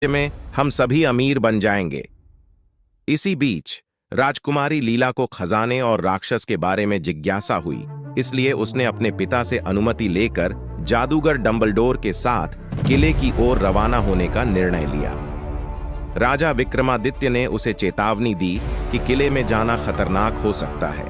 में हम सभी अमीर बन जाएंगे। इसी बीच राजकुमारी लीला को खजाने और राक्षस के बारे में जिज्ञासा हुई, इसलिए उसने अपने पिता से अनुमति लेकर जादूगर डंबलडोर के साथ किले की ओर रवाना होने का निर्णय लिया। राजा विक्रमादित्य ने उसे चेतावनी दी कि किले में जाना खतरनाक हो सकता है,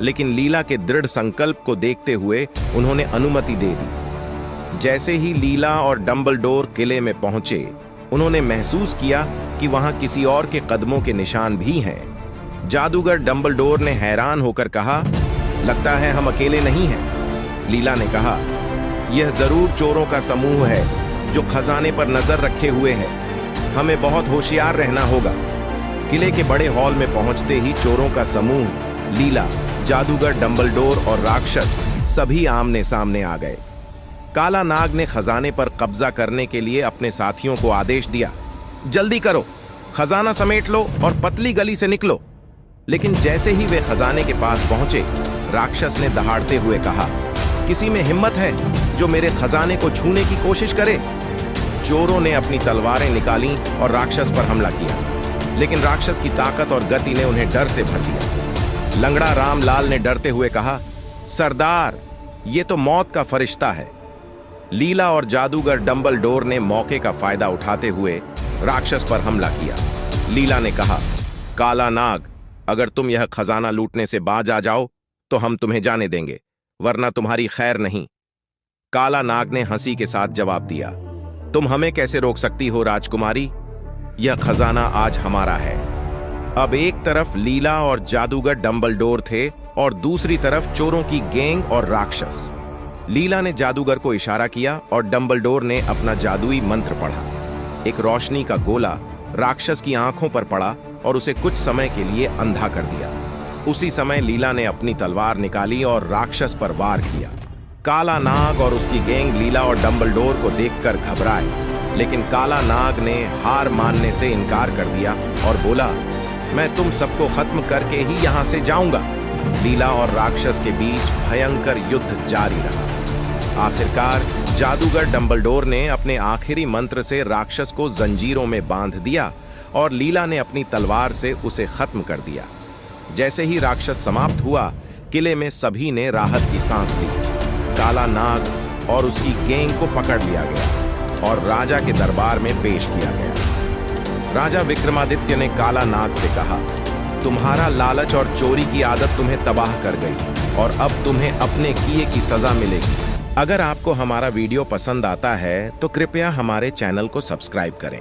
लेकिन लीला के दृढ़ संकल्प को देखते हुए उन्होंने अनुमति दे दी। जैसे ही लीला और डंबलडोर किले में पहुंचे, उन्होंने महसूस किया कि वहां किसी और के कदमों के निशान भी हैं। जादूगर डंबलडोर ने हैरान होकर कहा, लगता है हम अकेले नहीं हैं। लीला ने कहा, यह जरूर चोरों का समूह है जो खजाने पर नजर रखे हुए है। हमें बहुत होशियार रहना होगा। किले के बड़े हॉल में पहुंचते ही चोरों का समूह, लीला, जादूगर डंबलडोर और राक्षस सभी आमने सामने आ गए। काला नाग ने खजाने पर कब्जा करने के लिए अपने साथियों को आदेश दिया, जल्दी करो, खजाना समेट लो और पतली गली से निकलो। लेकिन जैसे ही वे खजाने के पास पहुंचे, राक्षस ने दहाड़ते हुए कहा, किसी में हिम्मत है जो मेरे खजाने को छूने की कोशिश करे? चोरों ने अपनी तलवारें निकाली और राक्षस पर हमला किया, लेकिन राक्षस की ताकत और गति ने उन्हें डर से भर दिया। लंगड़ा रामलाल ने डरते हुए कहा, सरदार, ये तो मौत का फरिश्ता है। लीला और जादूगर डंबलडोर ने मौके का फायदा उठाते हुए राक्षस पर हमला किया। लीला ने कहा, काला नाग, अगर तुम यह खजाना लूटने से बाज आ जाओ तो हम तुम्हें जाने देंगे, वरना तुम्हारी खैर नहीं। काला नाग ने हंसी के साथ जवाब दिया, तुम हमें कैसे रोक सकती हो राजकुमारी? यह खजाना आज हमारा है। अब एक तरफ लीला और जादूगर डंबलडोर थे और दूसरी तरफ चोरों की गैंग और राक्षस। लीला ने जादूगर को इशारा किया और डंबलडोर ने अपना जादुई मंत्र पढ़ा। एक रोशनी का गोला राक्षस की आंखों पर पड़ा और उसे कुछ समय के लिए अंधा कर दिया। उसी समय लीला ने अपनी तलवार निकाली और राक्षस पर वार किया। काला नाग और उसकी गैंग लीला और डंबलडोर को देखकर घबराए, लेकिन काला नाग ने हार मानने से इनकार कर दिया और बोला, मैं तुम सबको खत्म करके ही यहां से जाऊंगा। लीला और राक्षस के बीच भयंकर युद्ध जारी रहा। आखिरकार जादूगर डंबलडोर ने अपने आखिरी मंत्र से राक्षस को जंजीरों में बांध दिया और लीला ने अपनी तलवार से उसे खत्म कर दिया। जैसे ही राक्षस समाप्त हुआ, किले में सभी ने राहत की सांस ली। काला नाग और उसकी गैंग को पकड़ लिया गया और राजा के दरबार में पेश किया गया। राजा विक्रमादित्य ने काला नाग से कहा, तुम्हारा लालच और चोरी की आदत तुम्हें तबाह कर गई और अब तुम्हें अपने किए की सजा मिलेगी। अगर आपको हमारा वीडियो पसंद आता है तो कृपया हमारे चैनल को सब्सक्राइब करें।